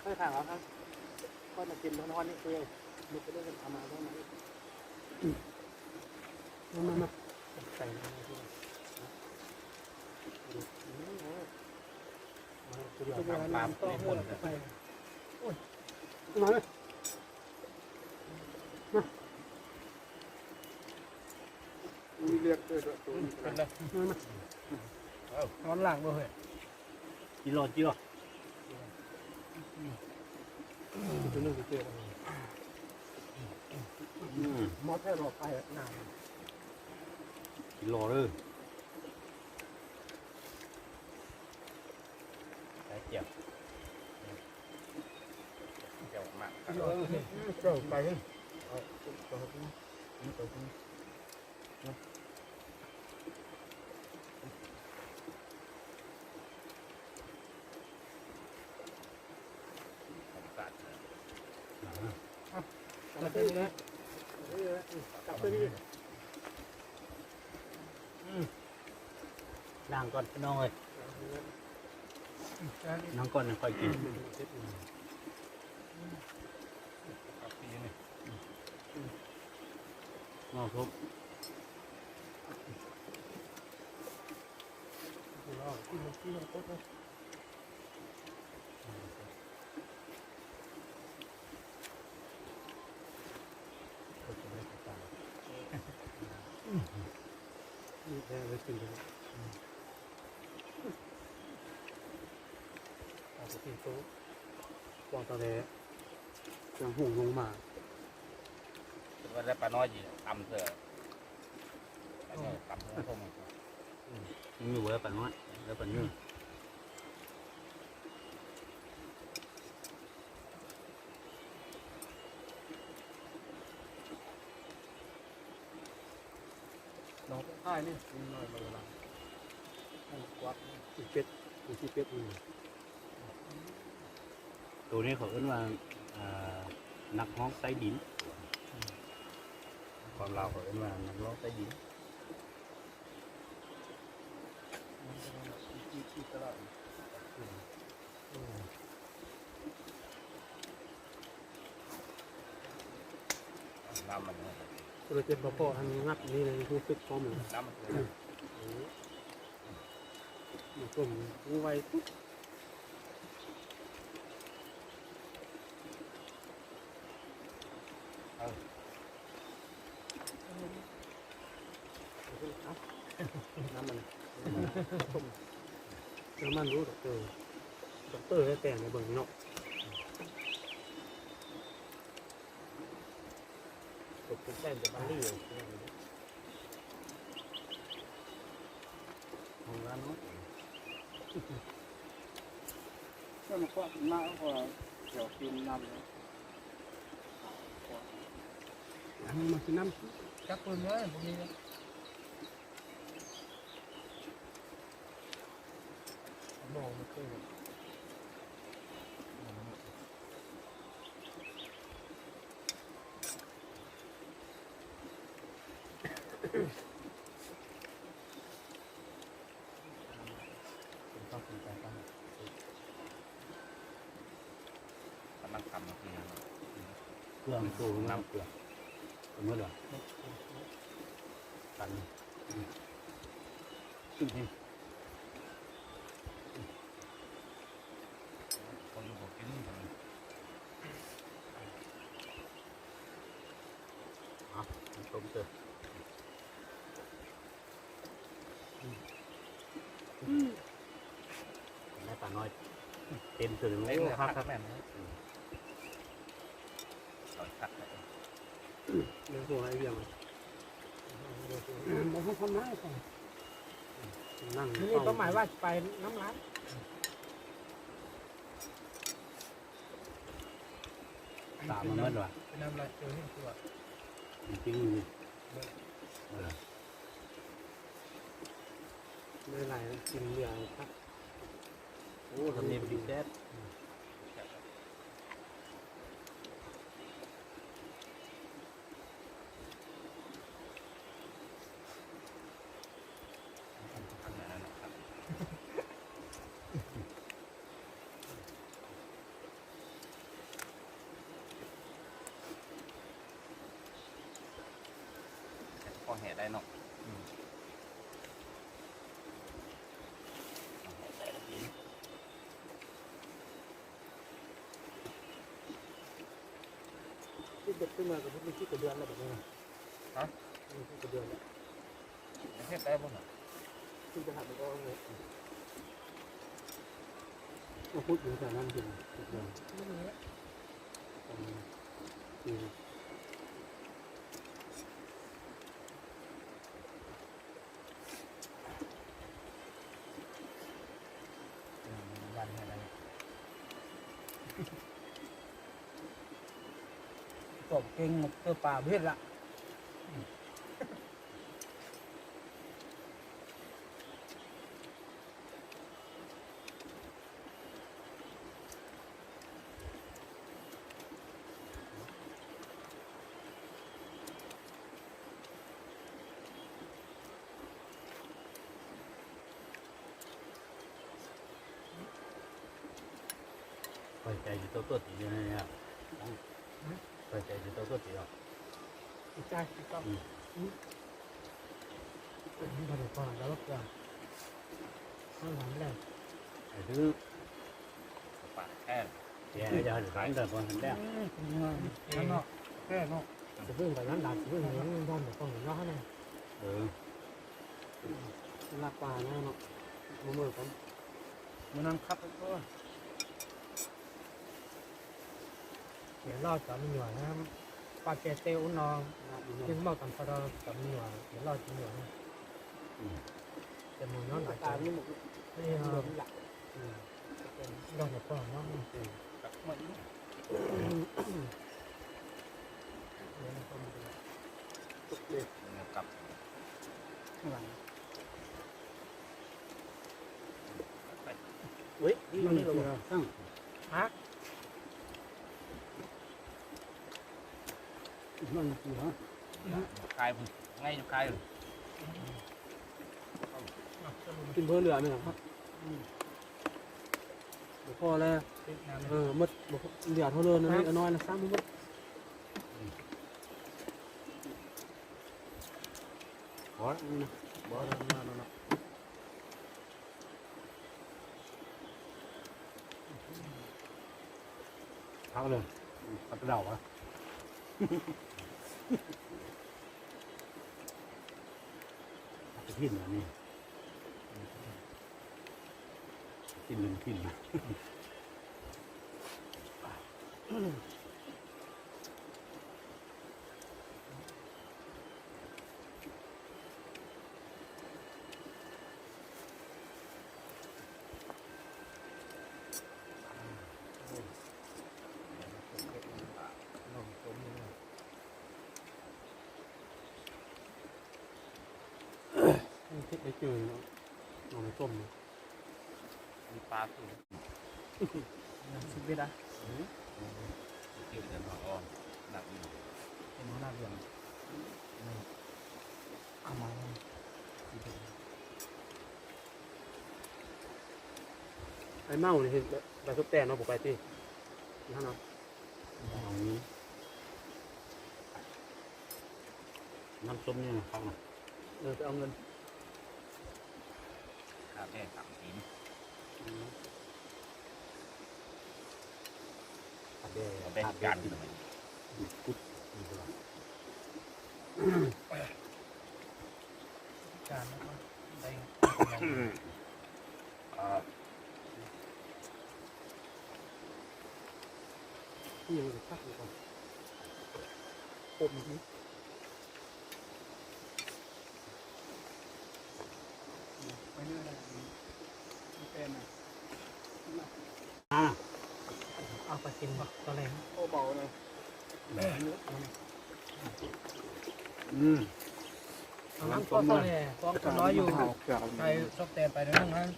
ไม่ข่าวครับก็จะกินร้อนๆนี่คือลุกไปด้วยกันเอามาตรงไหนมาใส่มาที่ตัวเดียวน้ำต่อหัวไปโอ้ยมาเลยมามีเรียกด้วยตัวนี้เป็นไรมาร้อนหลังด้วยจีรอตัวนึงเจอมอสให้รอไปนานจีรอเลยเจียวมากเจ้าไปเลยมาเต้นนะกลับไปดิล้างก่อนพี่น้องเลยน้องก่อนค่อยกินงอครบนี่แค่เลยกินเลยเอาไปกินโต๊ะวางตะเลยังหุ่งลงมาว่าได้ปลาน้อยจีตำเสือปลาน้อยตำหัวส้มมีหัวปลาน้อยแล้วปลาเนื้อน้องท่ายนี่มีน้อยบางเวลากวัดอีเป็ดอีเป็ดตัวนี้เขาเรียกว่านักฮ้องใต้ดินความเราเขาเรียกว่านักร้องใต้ดินน้ำมันเราจะบอกพ่อทางนักนี่เลยรู้สึกพร้อมเลยน้ำมันมันกลมไวปุ๊บน้ำมันรู้ด็อกเตอร์ให้แต่งในเบื้องนอกตกเป็นแป้งจะบาลี่ของร้านนู้นก็มันก็น่าพอเดี๋ยวกินน้ำเลยมันกินน้ำจับปืนเลยพวกนี้มองมันขึ้นมันทำคือเครื่องสูงน้ำเกลือเมื่อไหร่กันขึ้นที่คนอยู่บอกกินต้มเจอแม่ปลาน้อยเต็มถึงเล็กเลยครับแม่เรื่องตัวอะไรเรื่องมันให้ทำร้ายก่อนนั่งนี่ก็หมายว่าไปน้ำร้านตามมันเมื่อวะเป็นน้ำลายเจอที่ตัวจริงไม่ไรกินเรือครับโอ้ทำนี่ดีแซ่บ แห่ได้เนาะที่เด็กขึ้นมากับพวกนี้ที่กระเดือนแล้วแบบนี้ฮะที่กระเดือนแล้ว แห่ได้บ่เนาะ ที่จะหัดมันก็เลยมาพูดถึงแต่นั้นจริงกระเดือนวันแห่ได้ตบเก่งหมดเจอป่าเพี้ยนละไปใจจะตัวตีเนี่ยไปใจจะตัวตีอ่ะ ใช่ต้องเป็นบริการแล้วก็ข้างหลังแรก ไอ้ดื้อ ปากแค่ แกจะหันหลังแต่พอหันแรก นั่นเนาะแค่เนาะจะเพิ่งไปนั้นดับเพิ่งเห็นด้านหนึ่งต้องเห็นล้อเนี่ย ลากปลาแน่เนาะมือกันมันนั่งคับก็เดี๋ยวรอดจับมันหน่อยนะปลาเกเตลนองยิ่งมากกันพอเราจับมันหน่อยเดี๋ยวรอดจับหน่อยนะแต่มือน้องหลายตัวนี่เราหลักรอดจากก่อนเนาะ กับมัน ตุกเลย กับ ข้างหลังเฮ้ยนี่เราตั้งฮะมันกี่ฮะ คายมันง่ายอยู่คาย กินเพื่อเหลือไหมครับพอแล้วมัดเหลือเท่าเดิมนะน้อยนะซ้ำมัดบอสนะบอสนะพักเลยพักเดาอ่ะจะกินอันนี้กินหนึ่งกินนะคิดไปเจอน้องส้ม มีปลาสูง สิบเอ็ดอ่ะ เกี่ยวกับอ่อนหนักอยู่ เป็นหัวหน้าเรื่องเอามาไอ้เมาเนี่ยเห็นใบทุบแต่เนาะผมไปตีนั่นเนาะ เอานี้น้ำส้มนี่พักนะ ไปเอาเงิน คาแค่สามชิ้น เอา เป็นการเลย กุด การแล้วก็ได้ที่ยังจะพักอยู่ก่อนปมนี้ไปเรื่อยเลยมีเป็นอ่ะเอาไปกินป่ะตอนแรกโอ้เบาเลยเอาน้ำก็ต้องเนี่ยฟองน้อยอยู่ไปซอกแตนไปนั่งนั้น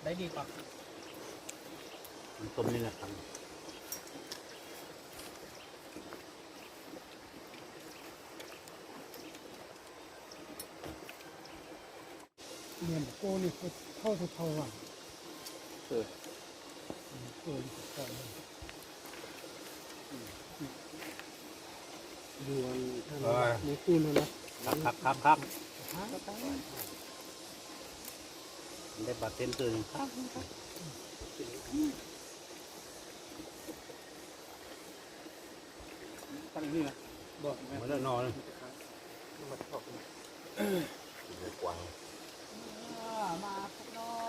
ได้ดีกว่า น้ำส้มนี่แหละครับ เงินโก้นี่เข้าอ่ะดูอันนี้คืนเลยนะ ครับได้บัตรเต็มตัวครับ ตั้งนี่นะบอกแม่ มันนอน มาถอด กวาง มาพวกน้อ